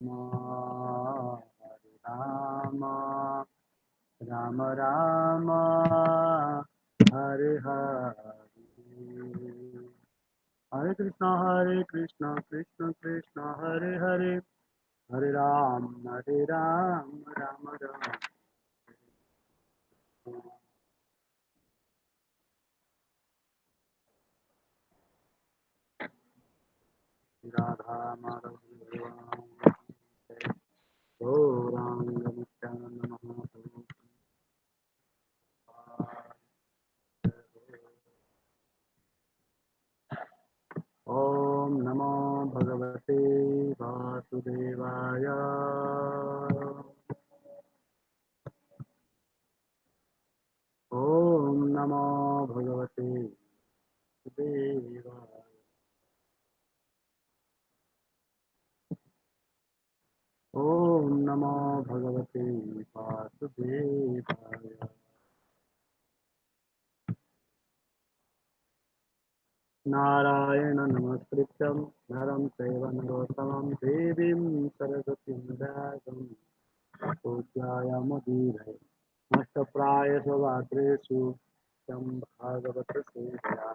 हरे राम राम राम हरे हरे हरे कृष्ण कृष्ण कृष्ण हरे हरे हरे राम राम राम। राधा माधव गौरांग नित्यानंद महाप्रभु। ओम नमो भगवते वासुदेवाय। ओम नमो भगवते वासुदेवाय। ओम नमो भगवते वासुदेवाय। नारायण नमस्कृत्यं नरं चैव नरोत्तमं देवीं सरस्वतीं व्यासं पूज्याय मुदीरये नष्टप्रायस्वभाद्रेषु तं भागवतसेव्या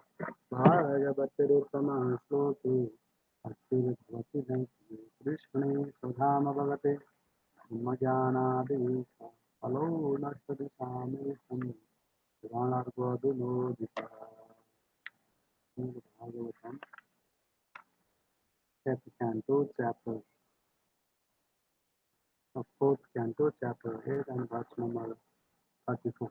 भागवतरूपमः श्लोके भक्तिर्भवति नैके कृष्णे सुधाम भगवते मज्ञानादिः फलो नष्टदिशामेशं पुराणार्गोऽविनोदितः Bhagavatam, chapter canto, chapter fourth canto, chapter 8 and verse number 34.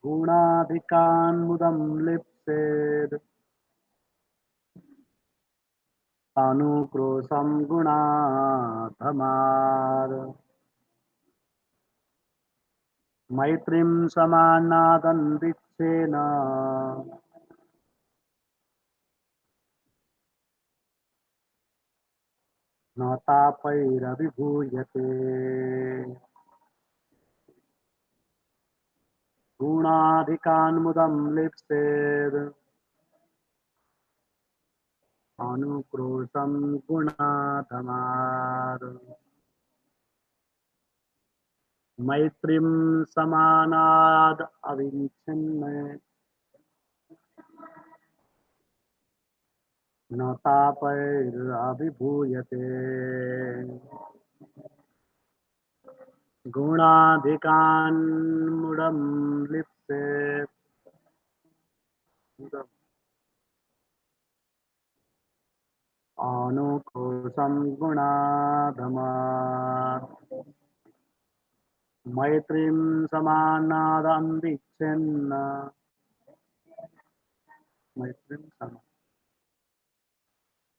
गुणाधिकान् मुदं लिप्सेद् अनुक्रोशं गुणाधमार् मैत्रीं समानादन्दिच्छेन न तापैरभिभूयते। गुणाधिकान् मुदं लिप्सेद् अनुक्रोशं गुणाधमार् मैत्रीं समानाद् अविच्छिन्न न तापैरभिभूयते। गुणाधिकान् मुदं लिप्सेत् अनुक्रोशं गुणाधमात् मैत्रीं समानादन्विच्छिन्न मैत्रीं सम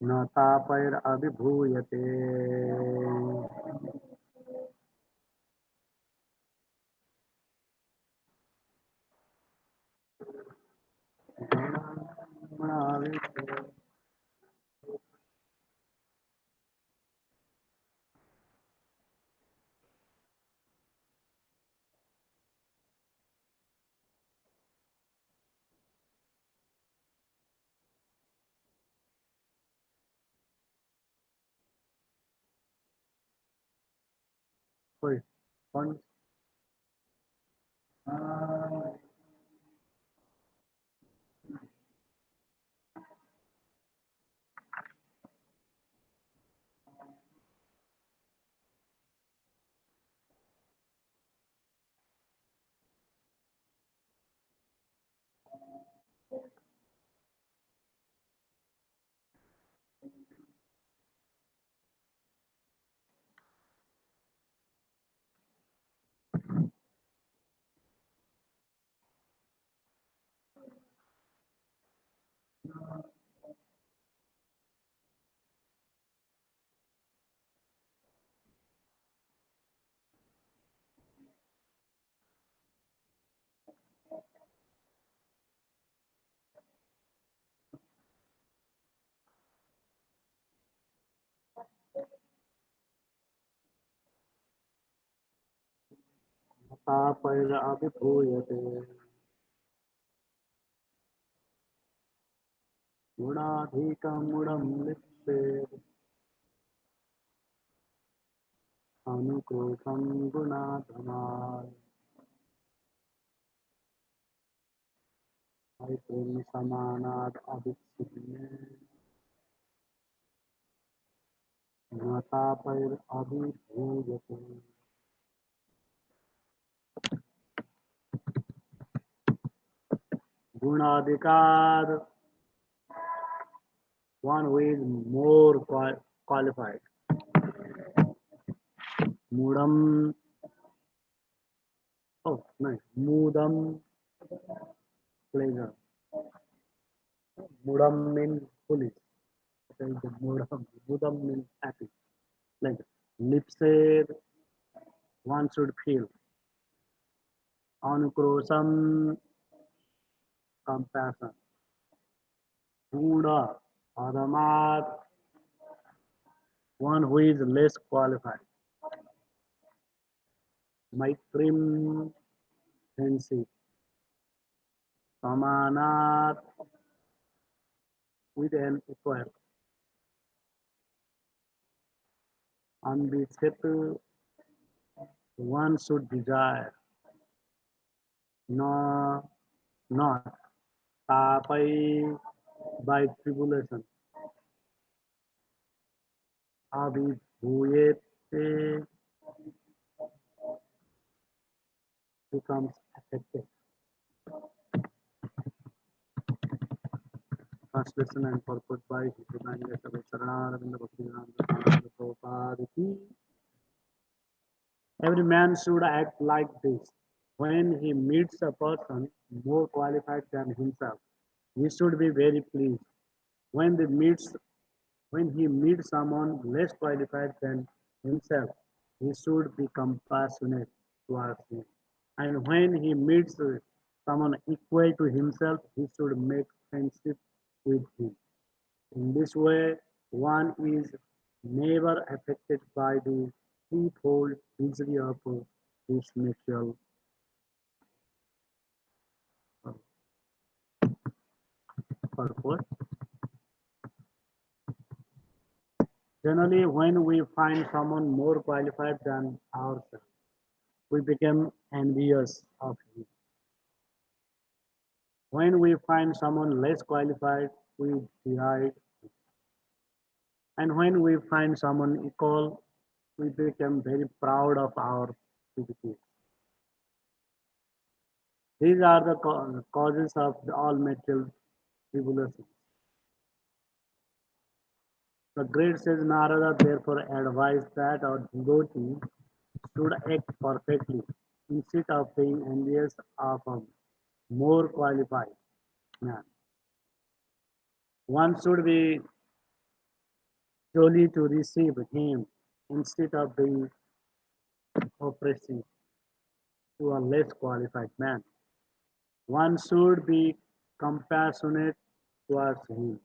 न तापैरभिभूयते। कोई कौन तापैरभिभूयते। गुणाधिकमुडं लिप्सेत् अनुक्रोशं गुणाधमात् मैत्रीं समानाद् अभिक्षिप्ने न तापैरभिभूयते गुणाधिकार one who is more qualified. Mudam, oh, nice. Mudam, pleasure. Mudam means foolish. Mudam means happy. Like lipsed, one should feel. Anukrosam, compassion. Buddha, Adamat, one who is less qualified. Maitrim, friendship. Samanat, with an equal. Unbeset, one should desire. No, not tapai by tribulation. Abhibhuyate becomes affected. Translation and purport by Hitamananda Sarana Bhaktivedanta Prabhupada. Every man should act like this. When he meets a person more qualified than himself, he should be very pleased. When they meets when he meets someone less qualified than himself, he should be compassionate towards him. And when he meets someone equal to himself, he should make friendship with him. In this way, one is never affected by the threefold misery of this material uh, purpose. Generally, when we find someone more qualified than ourselves, we become envious of him. When we find someone less qualified, we deride. And when we find someone equal, we become very proud of our activities. These are the causes of all material tribulations. The great says Narada therefore advised that our devotee should act perfectly instead of being envious of a more qualified man. One should be jolly to receive him instead of being oppressive to a less qualified man. One should be compassionate towards him,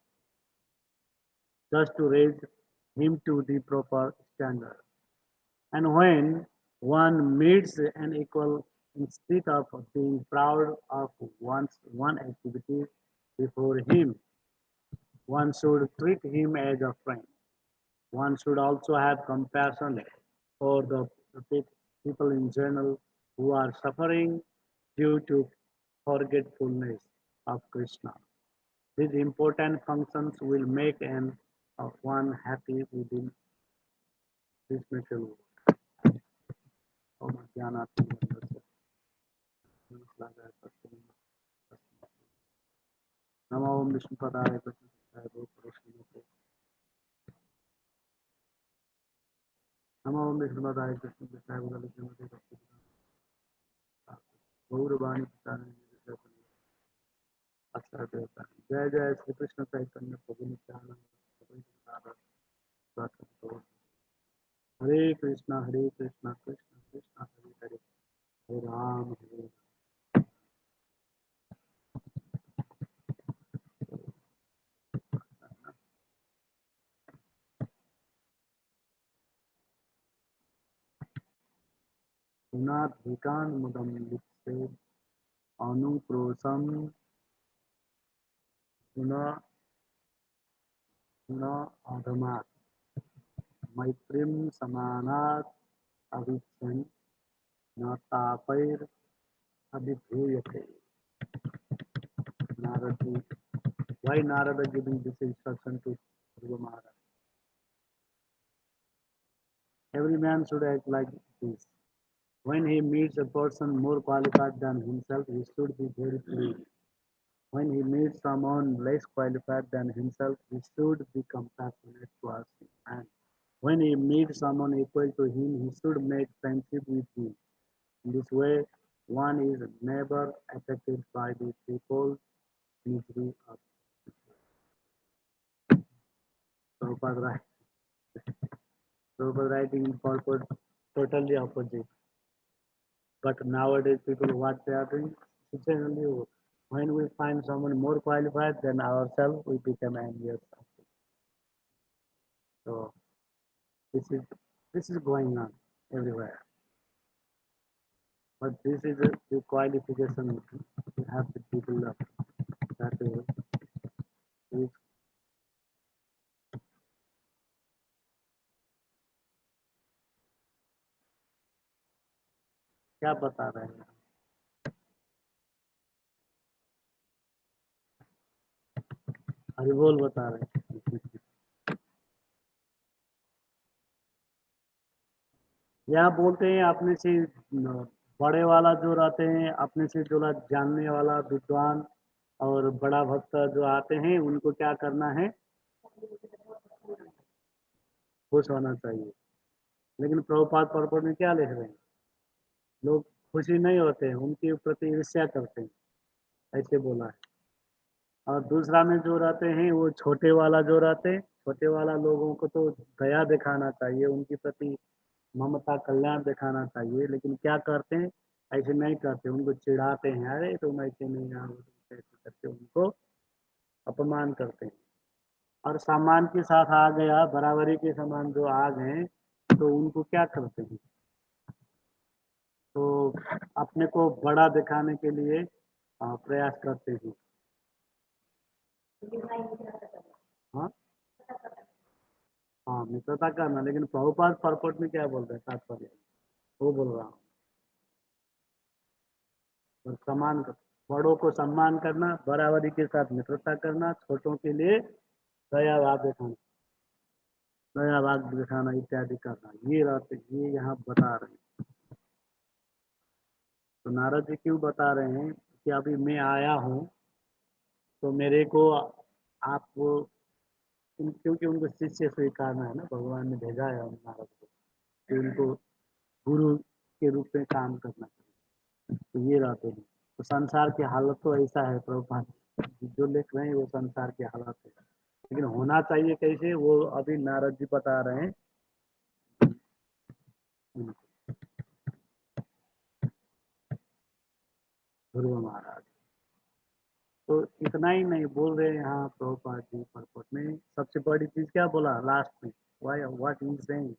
just to raise him to the proper standard. And when one meets an equal, instead of being proud of one's one activity before him, one should treat him as a friend. One should also have compassion for the people in general who are suffering due to forgetfulness of Krishna. These important functions will make one happy within this material world. Om Jnanatina Namo Om Vishnupadaya Krishna Prabhu Namo Om Vishnupadaya Krishna Prabhu Gaurvani Pachana अक्षर देवता जय जय श्री कृष्ण चैतन्य प्रभु नित्यानंद हरे कृष्णा कृष्ण कृष्ण हरे हरे हरे राम हरे गुणाधिकान मुदम लिप्से अनुप्रोसम गुण न अधमात् मैत्रीं समानात् अविच्छन् न तापैर अभिभूयते. Narada, why Narada giving this instruction to Dhruva Maharaj? Every man should act like this. When he meets a person more qualified than himself, he should be very pleased. When he meets someone less qualified than himself, he should be compassionate towards him. And when he meets someone equal to him, he should make friendship with him. In this way, one is never affected by the people's misery or Prabhupada writing. Prabhupada writing in purport totally opposite. But nowadays, people what they are doing, generally, when we find someone more qualified than ourselves, we become envious. So this is this is going on everywhere. But this is the qualification you have to develop. That is क्या बता रहे हैं. हरिबोल बता रहे हैं. यहाँ बोलते हैं अपने से बड़े वाला जो रहते हैं, अपने से जो जानने वाला विद्वान और बड़ा भक्त जो आते हैं, उनको क्या करना है, खुश होना चाहिए. लेकिन प्रभुपाद पर्पट में क्या लिख रहे हैं, लोग खुशी नहीं होते हैं, उनके प्रति ईर्ष्या करते हैं, ऐसे बोला है. और दूसरा में जो रहते हैं वो छोटे वाला जो रहते हैं, छोटे वाला लोगों को तो दया दिखाना चाहिए, उनके प्रति ममता कल्याण दिखाना चाहिए. लेकिन क्या करते हैं, ऐसे नहीं करते, उनको चिढ़ाते हैं, अरे तुम ऐसे नहीं आओ, ऐसे करके उनको अपमान करते हैं. और सम्मान के साथ आ गया, बराबरी के समान जो आ गए, तो उनको क्या करते हैं, तो अपने को बड़ा दिखाने के लिए प्रयास करते हैं. हाँ, हाँ मित्रता करना. लेकिन प्रभुपाद परपट में क्या बोल रहे हैं, तात्पर्य वो बोल रहा हूँ. और सम्मान कर, बड़ों को सम्मान करना, बराबरी के साथ मित्रता करना, छोटों के लिए दया भाव दिखाना, दया भाव दिखाना इत्यादि करना, ये रहते, ये यहाँ बता रहे हैं. तो नारद जी क्यों बता रहे हैं कि अभी मैं आया हूँ, तो मेरे को आप क्योंकि उनको शिष्य स्वीकारना है ना, भगवान ने भेजा है हम नारद को कि उनको गुरु के रूप में काम करना चाहिए. तो ये रहते हैं. तो संसार की हालत तो ऐसा है, प्रभुपाद जो लिख रहे हैं वो संसार की हालत है. लेकिन होना चाहिए कैसे, वो अभी नारद जी बता रहे हैं. ध्रुव महाराज तो इतना ही नहीं बोल रहे हैं यहाँ प्रभुपाद जी परपट में. सबसे बड़ी चीज क्या बोला लास्ट में, why what he saying,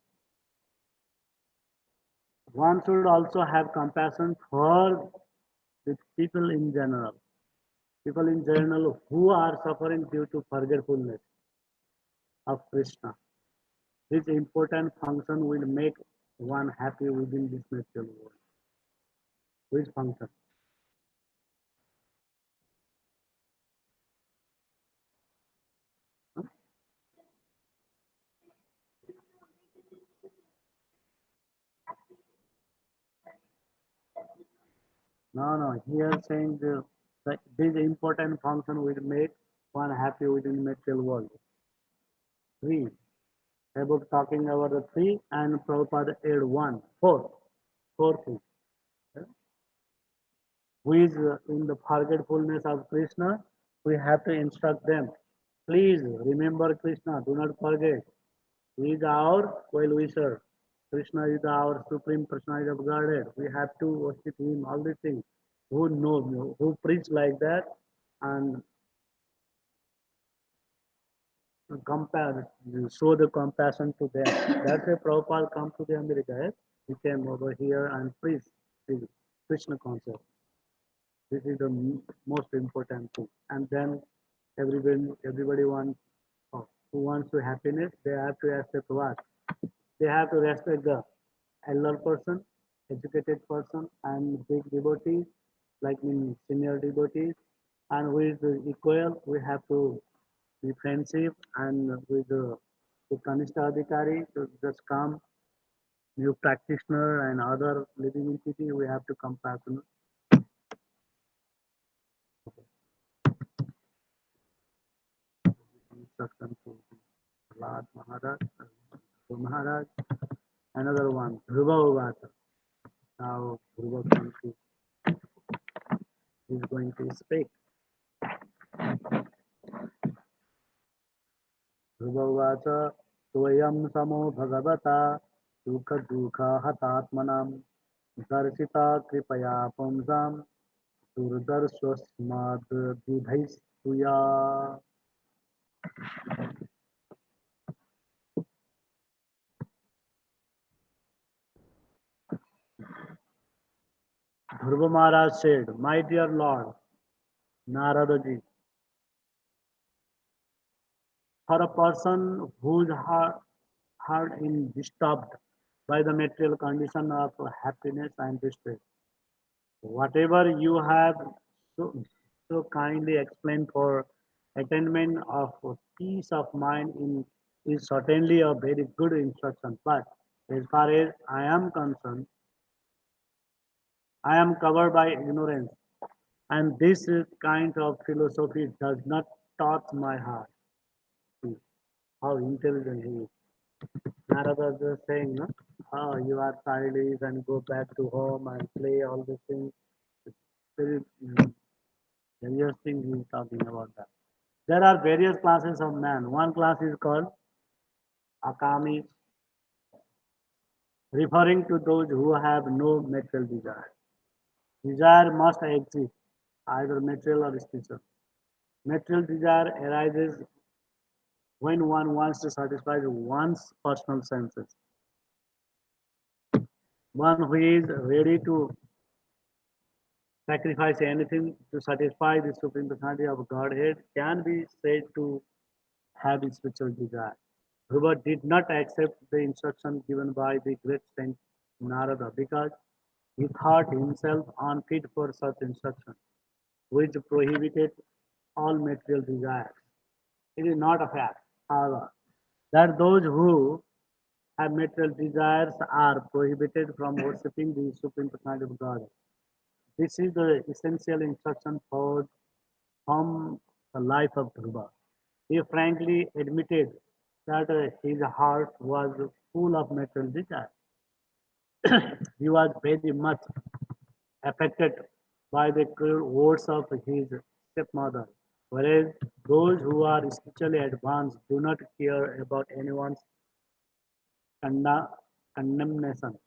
one should also have compassion for the people in general who are suffering due to forgetfulness of Krishna. This important function will make one happy within this material world. Which function? No, no. Here saying this important function will make one happy within material world. Three. About talking about the three, and Prabhupada add one. Fourth thing. Who is in the forgetfulness of Krishna, we have to instruct them. Please remember Krishna, do not forget. He is our well wisher. Krishna is our supreme personality of Godhead. We have to worship him, all these things. Who know, who preach like that and compare, show the compassion to them. That's why Prabhupada come to the America. He came over here and preach the Krishna concept. This is the most important thing. And then everybody wants. Oh. who wants to happiness, they have to accept what? They have to respect the elder person, educated person, and big devotees, like in senior devotees, and with the equal, we have to be friendship, and with the Kanishta Adhikari to just come, new practitioner and other living entity, we have to compassionate. Instruction to Prahlad Maharaj, Maharaj, another one, Dhruva Uvata. Now Dhruva is going to speak. Dhruva Uvata, Swayam Samo Bhagavata, Sukha Dukha Hatatmanam, Darshita Kripaya Pumsam, Durdarshwasmad Vidhaistuya. Dhruva Maharaj said, my dear Lord, Naradaji, for a person whose heart is disturbed by the material condition of happiness and distress, whatever you have so, so kindly explained for attainment of peace of mind is certainly a very good instruction. But as far as I am concerned, I am covered by ignorance, and this kind of philosophy does not touch my heart. See how intelligent he is. Narada is saying, no? Oh, you are childish and go back to home and play all these things. It's very various things he is talking about that. There are various classes of man. One class is called Akami, referring to those who have no material desire. Desire must exist, either material or spiritual. Material desire arises when one wants to satisfy one's personal senses. One who is ready to sacrifice anything to satisfy the supreme personality of Godhead can be said to have spiritual desire. Dhruva did not accept the instruction given by the great saint Narada because he thought himself unfit for such instruction, which prohibited all material desires. It is not a fact, however, that those who have material desires are prohibited from worshipping the Supreme Personality of God. This is the essential instruction from the life of Dhruva. He frankly admitted that his heart was full of material desire. He was very much affected by the cruel words of his stepmother, whereas those who are spiritually advanced do not care about anyone's conda- condemnation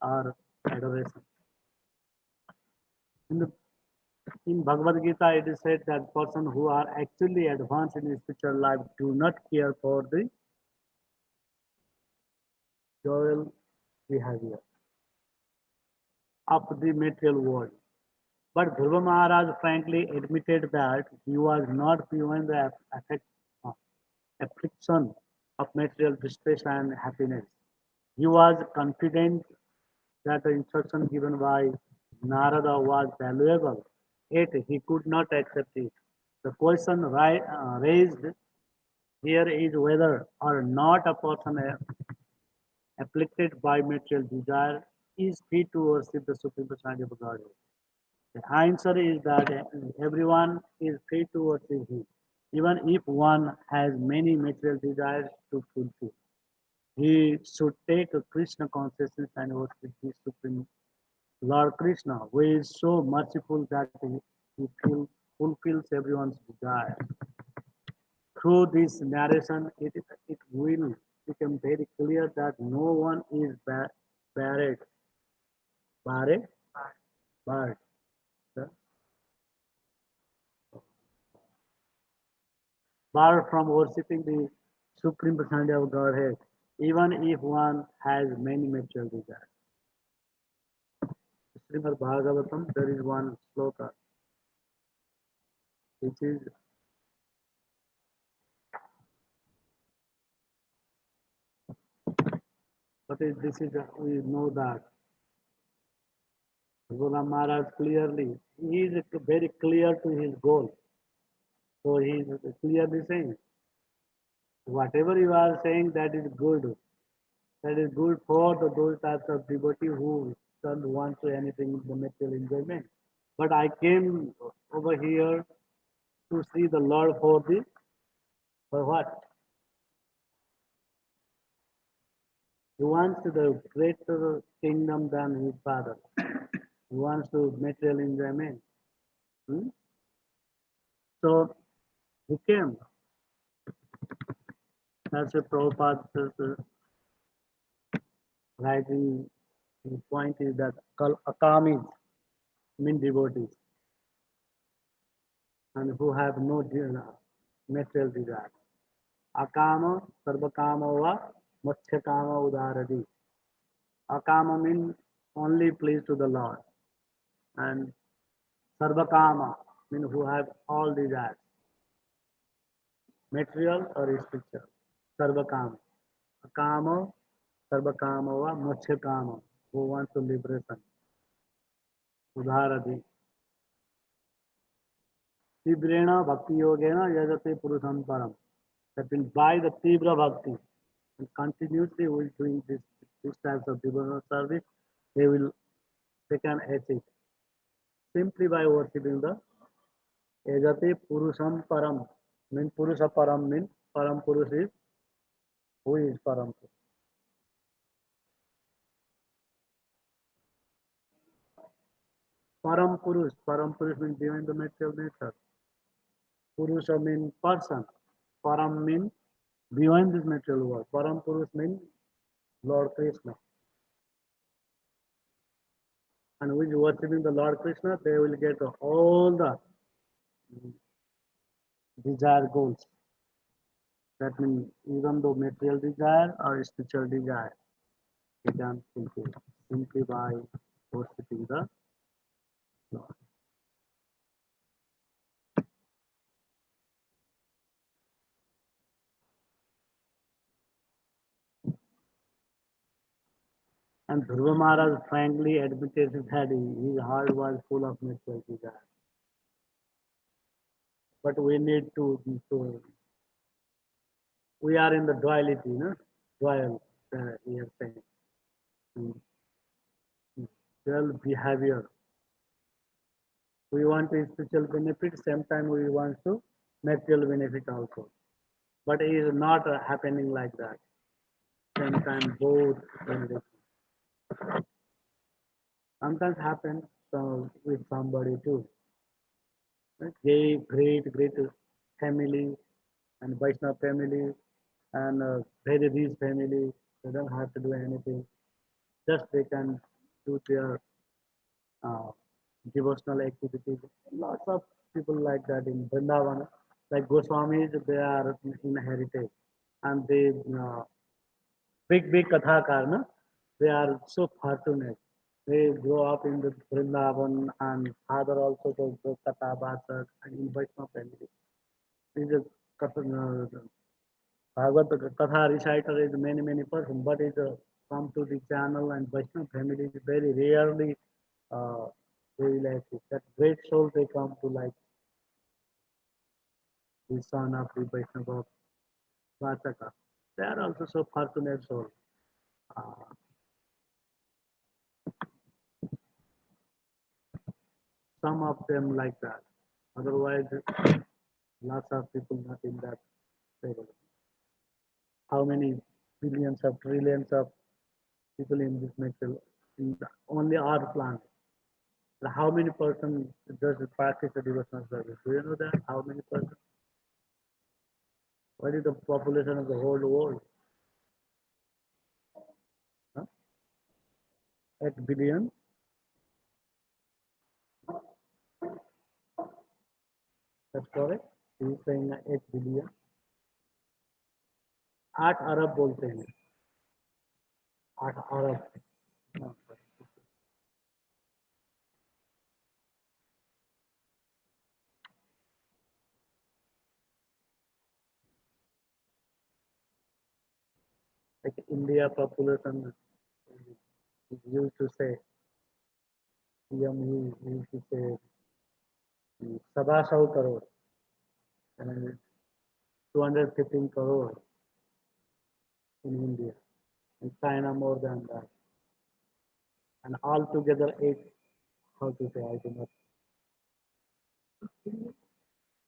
or adoration. In, the, in Bhagavad Gita, it is said that person who are actually advanced in spiritual life do not care for the joyful behavior of the material world. But Dhruva Maharaj frankly admitted that he was not beyond the uh, affliction of material distress and happiness. He was confident that the instruction given by Narada was valuable, yet he could not accept it. The question raised here is whether or not a person afflicted by material desire is fit to worship the Supreme Personality of Godhead. The answer is that everyone is free to worship Him, even if one has many material desires to fulfill. He should take a Krishna consciousness and worship His Supreme Lord Krishna, who is so merciful that he fulfills everyone's desire. Through this narration, it will become very clear that no one is barred, barred, barred, barred from worshipping the Supreme Personality of Godhead, even if one has many material desires. Srimad Bhagavatam, there is one sloka which is But this is we know that Guru Maharaj clearly he is very clear to his goal. So he is clearly saying whatever you are saying that is good. That is good for those types of devotee who don't want to anything in the material enjoyment. But I came over here to see the Lord for what? He wants the greater kingdom than his father. He wants to material enjoyment. Hmm? So he came. That's a Prabhupada writing. The point is that akamis mean devotees and who have no material desire. Akama, sarvakama va moksha-kama udaradi. Akama means only please to the Lord. And sarvakama means who have all desires, material or spiritual. Sarvakama. Akama, sarvakama va moksha-kama, who wants to liberation. Udaradi. Tibrena bhakti yogena yajate purusham param. That means by the Tibra Bhakti and continuously who is doing this types of devotional service, they can achieve simply by worshipping the Ejate Purusham Param. Mean Purusha Param means Param Purush is who is Param Purush. Param Purush means beyond the material nature. Purusha means person. Param means beyond this material world. Param Purush means Lord Krishna. And who is worshipping the Lord Krishna, they will get all the desired goals. That means even though material desire or spiritual desire, they can fulfill simply by worshipping the Lord. And Dhruva Maharaj frankly admitted that his heart was full of material desire. But we need to we are in the duality, no? Dual, we are saying. Mm, Dual behavior. We want a spiritual benefit, same time we want to material benefit also. But it is not happening like that. Same time both benefits. Sometimes happens with somebody too. Right? Great family and Vaishnava family and very rich family. They don't have to do anything. Just they can do their uh, devotional activities. Lots of people like that in Vrindavan. Like Goswamis, they are in heritage and they big kathakar, no? They are so fortunate. They grow up in the Vrindavan and father also goes to Katha Vasak and in Vaishnava family. He's a Bhagavad Katha reciter is many person, but it come to the channel and Vaishnava family is very rarely uh, they like it. That great soul they come to like the son of the Vaishnava Vasaka. They are also so fortunate soul. Uh, some of them like that. Otherwise, lots of people not in that level. How many billions of trillions of people in this metal in only our planet? How many person does practice a devotional service? Do you know that? How many person? What is the population of the whole world? Huh? 8 billion. That's correct. He is saying 8 billion. 8 अरब बोलते हैं 8 अरब हाँ, Like India population is used to say, PM used to say, Sabha Sau crore, and 215 crore in India, and China more than that, and altogether eight. How to say? I do not.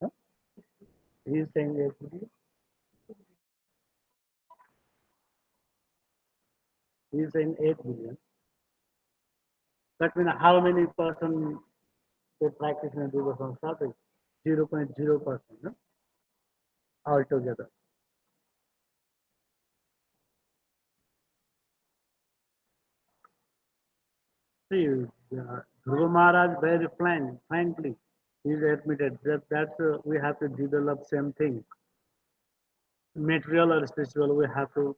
Huh? He is saying 8 billion. He is saying 8 billion. That means how many person they practice and do the Sanskrit? 0.0%, no? Altogether. See, Dhruva Maharaj very frankly, he admitted that we have to develop same thing, material or spiritual. We have to.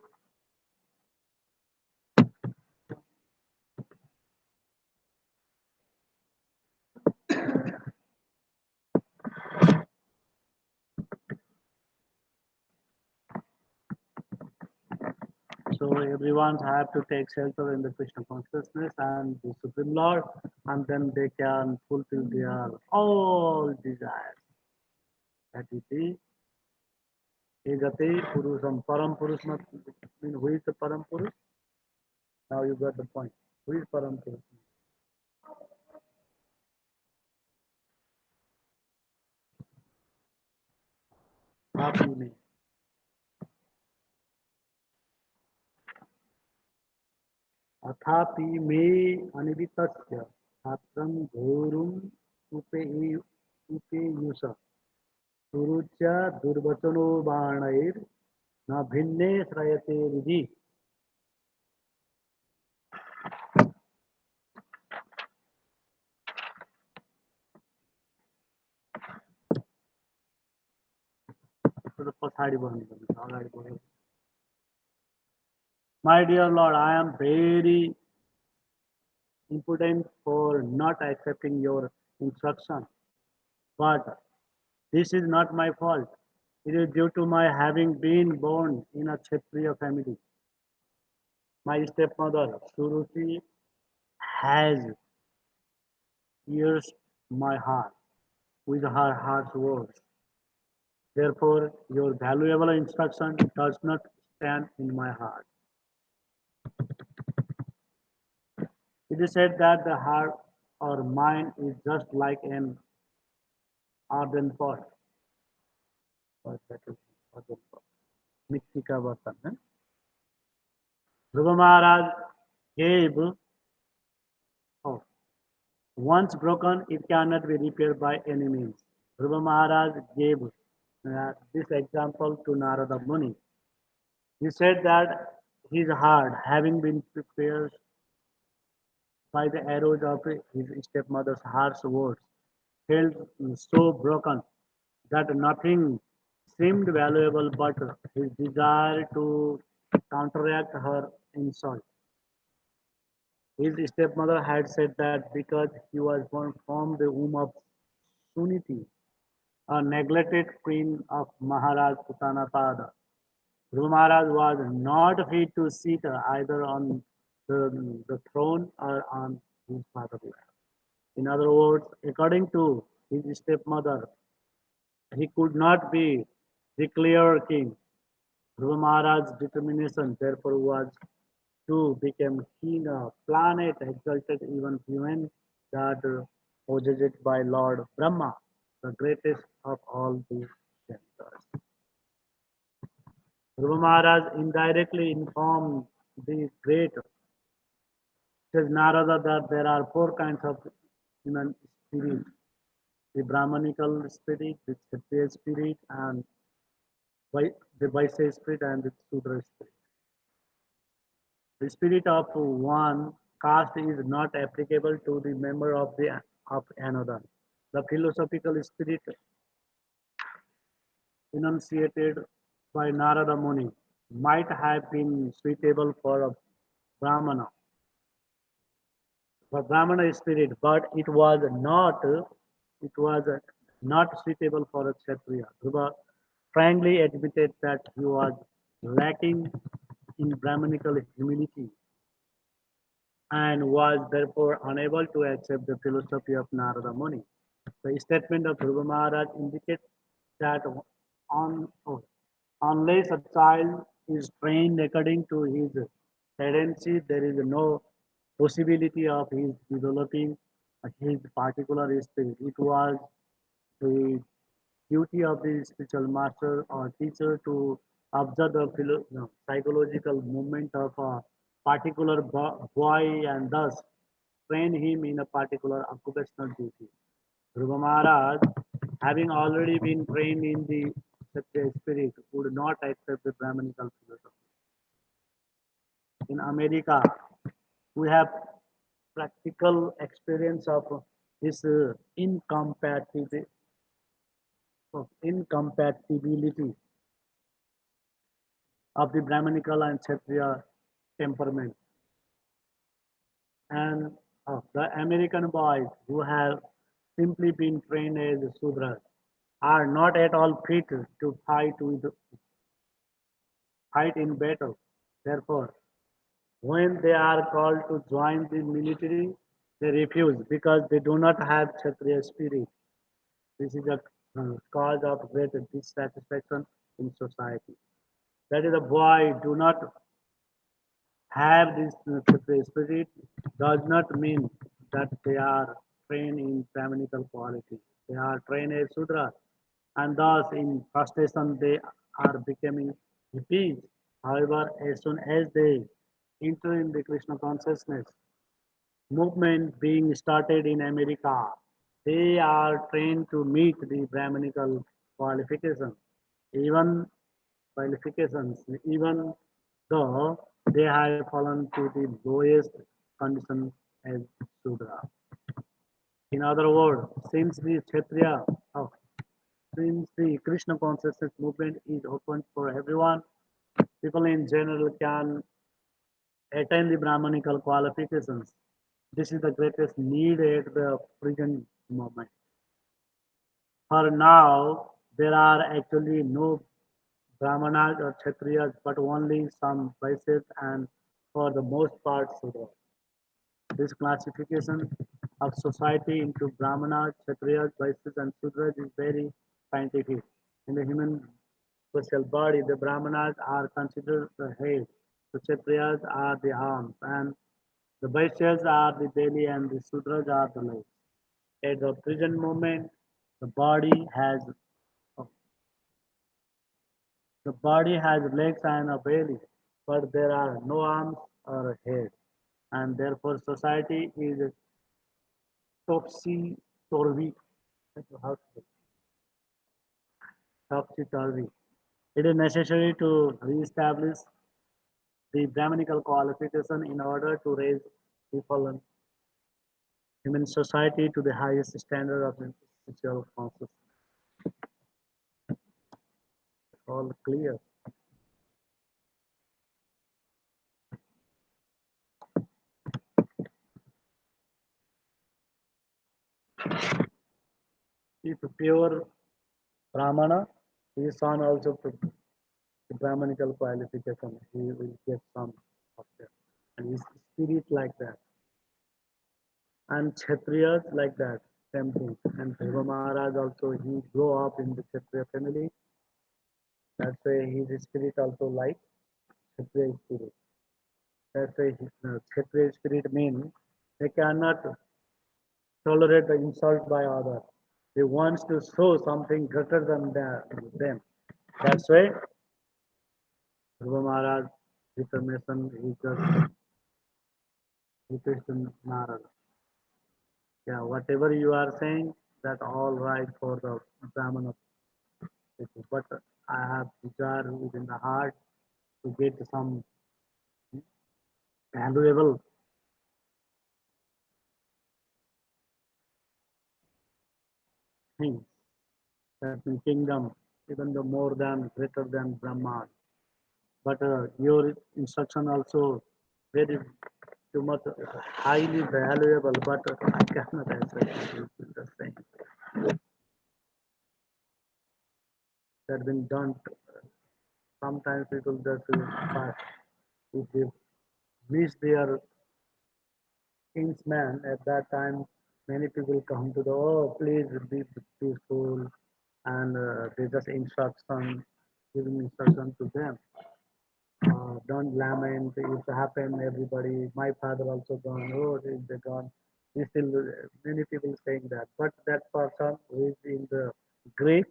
So everyone have to take shelter in the Krishna consciousness and the Supreme Lord, and then they can fulfill their all desires. That is the Egati Purusam. Param Purus mean who is the Param Purus? Now you got the point. Who is Param Purus? Happy me. अथापि मे अनिवितस्य छात्रं घोरुम् उपेयुष सुरुच्य दुर्वचनो बाणैर् न भिन्ने श्रयते विधि. पछाडि बढ्नुपर्छ अगाडि बढ्नु. My dear Lord, I am very impotent for not accepting your instruction, but this is not my fault. It is due to my having been born in a Kshatriya family. My stepmother, Suruchi, has pierced my heart with her harsh words. Therefore, your valuable instruction does not stand in my heart. It is said that the heart or mind is just like an ardent pot. Or that is ardent pot. मिट्टी का बर्तन है. Dhruva Maharaj gave, oh, once broken, it cannot be repaired by any means. Dhruva Maharaj gave this example to Narada Muni. He said that his heart, having been pierced by the arrows of his stepmother's harsh words, felt so broken that nothing seemed valuable but his desire to counteract her insult. His stepmother had said that because he was born from the womb of Suniti, a neglected queen of Maharaj Utanapada, Dhruva Maharaj was not fit to sit either on the throne or on his father's lap. In other words, according to his stepmother, he could not be declared king. Dhruva Maharaj's determination, therefore, was to become king of planet exalted even beyond that possessed by Lord Brahma, the greatest of all the Shankars. Dhruva Maharaj indirectly informed the great says Narada that there are four kinds of human spirit: the Brahmanical spirit, the Kshatriya spirit, and the Vaishya spirit and the Sudra spirit. The spirit of one caste is not applicable to the member of another. The philosophical spirit enunciated by Narada Muni might have been suitable for a Brahmana, spirit, but it was not suitable for a Kshatriya. Dhruva frankly admitted that he was lacking in Brahminical humility and was therefore unable to accept the philosophy of Narada Muni. The statement of Dhruva Maharaj indicates that on, unless a child is trained according to his tendency, there is no possibility of his developing his particular spirit. It was the duty of the spiritual master or teacher to observe the psychological movement of a particular boy and thus train him in a particular occupational duty. Dhruva Maharaj, having already been trained in the Kshatriya spirit, would not accept the Brahminical philosophy. In America, we have practical experience of this incompatibility of the Brahminical and Kshatriya temperament. And the American boys who have simply been trained as Sudras are not at all fit to fight in battle. Therefore, when they are called to join the military, they refuse because they do not have Kshatriya spirit. This is a cause of great dissatisfaction in society. That is, a boy do not have this spirit does not mean that they are trained in Brahminical quality. They are trained as Sudra, and thus in frustration they are becoming hippies. However, as soon as they enter in the Krishna consciousness movement being started in America, they are trained to meet the Brahminical qualifications. Even qualifications, even though they have fallen to the lowest condition as Sudra. In other words, uh, since the Krishna consciousness movement is open for everyone, people in general can attain the Brahmanical qualifications. This is the greatest need at the present moment. For now, there are actually no Brahmanas or Kshatriyas, but only some Vaishyas and for the most part Sudras. This classification of society into Brahmanas, Kshatriyas, Vaishyas and Sudras is very scientific. In the human social body, the Brahmanas are considered the head, the Kshatriyas are the arms, and the Vaishyas are the belly and the Sudras are the legs. At the present moment, the body has the body has legs and a belly, but there are no arms or a head, and therefore society is topsy turvy. Topsy turvy. It is necessary to re-establish the Brahminical qualification in order to raise people in human society to the highest standard of spiritual consciousness. All clear. If pure Brahmana, his son also the Brahmanical qualification, he will get some of that. And his spirit like that. And Kshatriyas like that, same thing. And Dhruva Maharaj also, he grew up in the Kshatriya family. That's why his spirit also like Kshatriya spirit. That's why his Kshatriya spirit means they cannot tolerate the insult by others. They want to show something greater than them. That's why Dhruva Maharaj determination is just Krishna Narada. Yeah, whatever you are saying, that all right for the Brahmana people. But I have desire within the heart to get some valuable things that in kingdom, even the more than greater than Brahma. But your instruction also very too much highly valuable, but I cannot accept it. The same that been done. Sometimes people just pass. If they miss their kinsman at that time, many people come to the, oh, please be peaceful, and they just instruction, giving instruction to them. Don't lament. It happened. Everybody, my father also gone. Oh, they gone. We still many people saying that, but that person who is in the grave,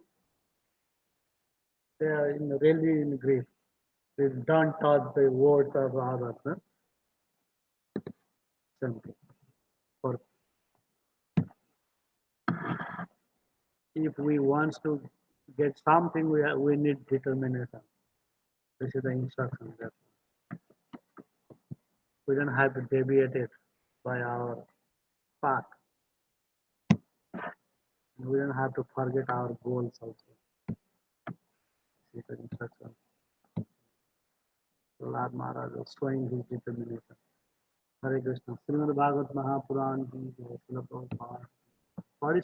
they are in really in grief. They don't touch the words of others. No? Something. For if we want to get something, we need determination. This is the instruction that we don't have to deviate it by our path. We don't have to forget our goals also. This is the instruction. Lord Maharaj was showing his determination. Hare Krishna. Srimad Bhagavat Mahapuran ki jai. Srila Prabhupada.